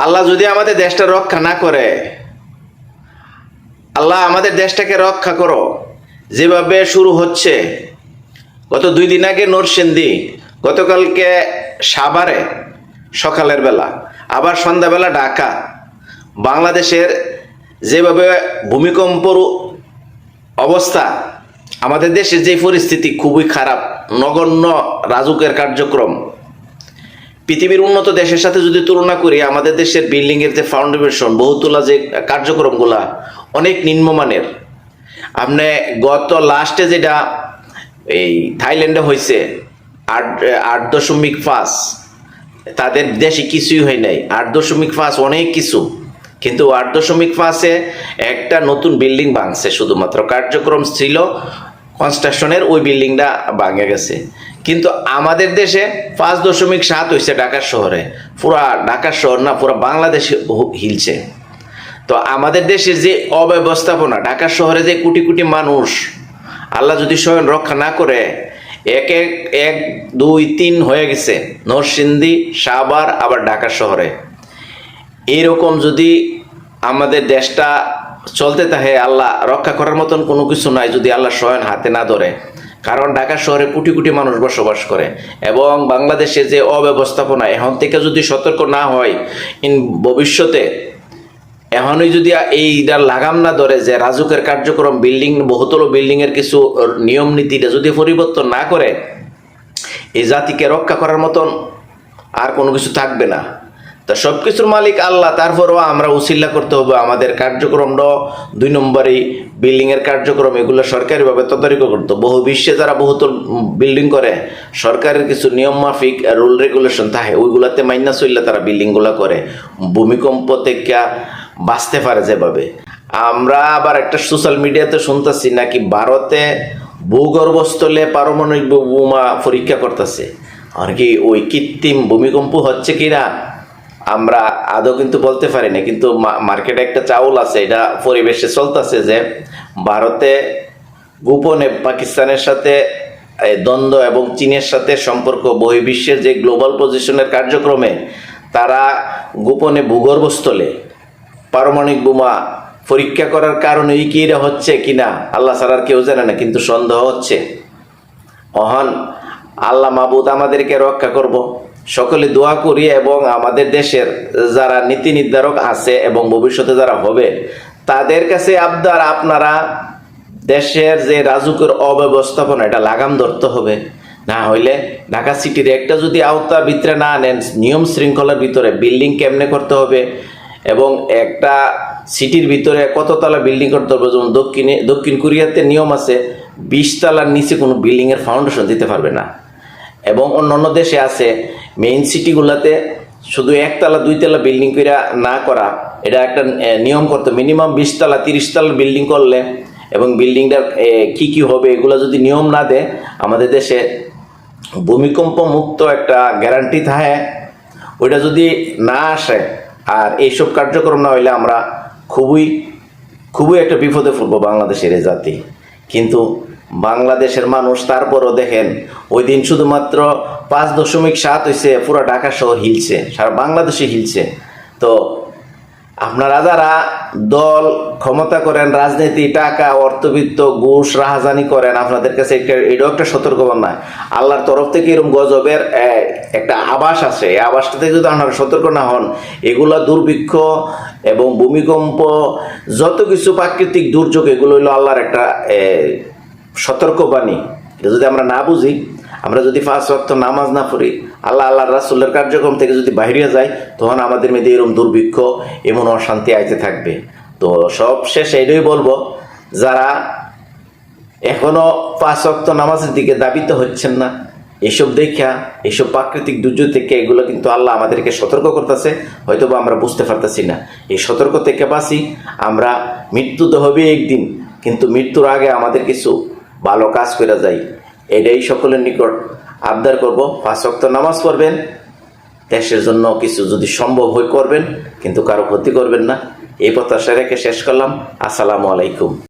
আল্লাহ যদি আমাদের দেশটা রক্ষা না করে, আল্লাহ আমাদের দেশটাকে রক্ষা করো। যেভাবে শুরু হচ্ছে, গত 2 দিন আগে নরসিংদী, গতকালকে সাভারে সকালের বেলা, আবার সন্ধ্যাবেলা ঢাকা। বাংলাদেশের যেভাবে ভূমিকম্পর অবস্থা, আমাদের দেশের যে পরিস্থিতি খুবই খারাপ, নগণ্য রাজুকের কার্যক্রম। পৃথিবীর উন্নত দেশের সাথে যদি তুলনা করি, আমাদের দেশের বিল্ডিংয়ের যে ফাউন্ডেশন, বহুতলা যে কার্যক্রমগুলা অনেক নিম্নমানের। আপনি গত লাস্টে যেটা এই থাইল্যান্ডে হয়েছে 8.5, তাদের দেশে কিছুই হয় নাই। 8.5 অনেক কিছু, কিন্তু 8.5-এ একটা নতুন বিল্ডিং ভাঙছে, শুধুমাত্র কার্যক্রম ছিল কনস্ট্রাকশনের, ওই বিল্ডিংটা ভাঙে গেছে। কিন্তু আমাদের দেশে 5.7 হয়েছে ঢাকা শহরে। পুরা ঢাকা শহর না, পুরা বাংলাদেশে হিলছে। তো আমাদের দেশের যে অব্যবস্থাপনা, ঢাকা শহরে যে কোটি কোটি মানুষ, আল্লাহ যদি স্বয়ং রক্ষা না করে, 1, 2, 3 হয়ে গেছে নরসিংদী, সাভার, আবার ঢাকা শহরে। এইরকম যদি আমাদের দেশটা চলতে থাকে, আল্লাহ রক্ষা করার মতন কোনো কিছু নাই যদি আল্লাহ স্বয়ং হাতে না ধরে। কারণ ঢাকা শহরে কোটি কোটি মানুষ বসবাস করে, এবং বাংলাদেশে যে অব্যবস্থাপনা, এখন থেকে যদি সতর্ক না হয়, ভবিষ্যতে এখনই যদি এইটার লাগাম না ধরে, যে রাজুকের কার্যক্রম, বিল্ডিং, বহুতল বিল্ডিংয়ের কিছু নিয়ম নীতিটা যদি পরিবর্তন না করে, এই জাতিকে রক্ষা করার মতন আর কোনো কিছু থাকবে না। তা সব কিছুর মালিক আল্লাহ, তারপরেও আমরা উসিল্লা করতে হবে। আমাদের কার্যক্রমটা 2 নম্বরই বিল্ডিংয়ের কার্যক্রম, এগুলো সরকারিভাবে তদারকি করতে। বহু বিশ্বে যারা বহুতল বিল্ডিং করে, সরকারের কিছু নিয়ম মাফিক রুল রেগুলেশন থাকে, ওইগুলাতে মাইনা চললে তারা বিল্ডিংগুলো করে, ভূমিকম্প থেকে বাঁচতে পারে যেভাবে। আমরা আবার একটা সোশ্যাল মিডিয়াতে শুনতেছি নাকি ভারতে ভূগর্ভস্থলে পারমাণবিক বোমা পরীক্ষা করতেছে। আর কি ওই কৃত্রিম ভূমিকম্প হচ্ছে কিনা আমরা আদৌ কিন্তু বলতে পারি না। কিন্তু মার্কেটে একটা চাউল আছে, এটা পরিবেশে চলতেছে যে ভারতে গোপনে পাকিস্তানের সাথে দ্বন্দ্ব এবং চীনের সাথে সম্পর্ক, বহির্বিশ্বের যে গ্লোবাল পজিশনের কার্যক্রমে তারা গোপনে ভূগর্ভস্থলে পারমাণবিক বোমা পরীক্ষা করার কারণেই কি এটা হচ্ছে কিনা আল্লাহ ছাড়া আর কেউ জানে না, কিন্তু সন্দেহ হচ্ছে। অহন আল্লাহ মাবুদ আমাদেরকে রক্ষা করব, সকলে দোয়া করি। এবং আমাদের দেশের যারা নীতি নির্ধারক আছে এবং ভবিষ্যতে যারা হবে, তাদের কাছে আবদার, আপনারা দেশের যে রাজুকের অব্যবস্থাপনা, এটা লাগাম ধরতে হবে। না হইলে ঢাকা সিটির একটা যদি আওতার ভিতরে না নেন, নিয়ম শৃঙ্খলার ভিতরে বিল্ডিং কেমনে করতে হবে, এবং একটা সিটির ভিতরে কততলা বিল্ডিং করতে হবে। যেমন দক্ষিণ কোরিয়াতে নিয়ম আছে, 20 তলার নিচে কোনো বিল্ডিংয়ের ফাউন্ডেশন দিতে পারবে না। এবং অন্যান্য দেশে আছে মেইন সিটিগুলোতে শুধু 1 তলা 2 তলা বিল্ডিং করে না করা, এটা একটা নিয়ম করতে। মিনিমাম 20 তলা 30 তলার বিল্ডিং করলে, এবং বিল্ডিংটার কি কি হবে এগুলো যদি নিয়ম না দেয়, আমাদের দেশে ভূমিকম্প মুক্ত একটা গ্যারান্টি থাকে। ওইটা যদি না আসে আর এইসব কার্যক্রম না হইলে, আমরা খুবই একটা বিপদে পড়বো বাংলাদেশের এই জাতি। কিন্তু বাংলাদেশের মানুষ তারপরও দেখেন, ওই দিন শুধুমাত্র 5.7 হয়েছে, পুরো ঢাকা শহর হিলছে, সারা বাংলাদেশে হিলছে। তো আপনারা যারা দল ক্ষমতা করেন, রাজনীতি, টাকা, অর্থবিত্ত, ঘুষ, রাহাজানি করেন, আপনাদের কাছে এটাও একটা সতর্কবার্তা। আল্লাহর তরফ থেকে এরকম গজবের একটা আভাস আছে, এই আভাসটা থেকে যদি আপনারা সতর্ক না হন, এগুলা দুর্ভিক্ষ এবং ভূমিকম্প, যত কিছু প্রাকৃতিক দুর্যোগ, এগুলো হইলো আল্লাহর একটা সতর্কবাণী। এটা যদি আমরা না বুঝি, আমরা যদি 5 ওয়াক্ত নামাজ না পড়ি, আল্লাহর রাসূলের কার্যক্রম থেকে যদি বাইরে যাই, তখন আমাদের মধ্যে এরকম দুর্ভিক্ষ, এমন অশান্তি আইতে থাকবে। তো সব শেষে এটাই বলবো, যারা এখনো 5 ওয়াক্ত নামাজের দিকে দাবিত হচ্ছেন না, এসব দেখা, এসব প্রাকৃতিক দুর্যোগ থেকে, এগুলো কিন্তু আল্লাহ আমাদেরকে সতর্ক করতেছে, হয়তো বা আমরা বুঝতে পারতেছি না। এই সতর্ক থেকে বাঁচি। আমরা মৃত্যু তো হবে একদিন, কিন্তু মৃত্যুর আগে আমাদের কিছু ভালো কাজ করে যাই, এটাই সকলের নিকট আবদার করব। 5 ওয়াক্ত নামাজ পড়বেন, দেশের জন্য কিছু যদি সম্ভব হয় করবেন, কিন্তু কারো ক্ষতি করবেন না। এই প্রত্যাশা রেখে শেষ করলাম। আসসালামু আলাইকুম।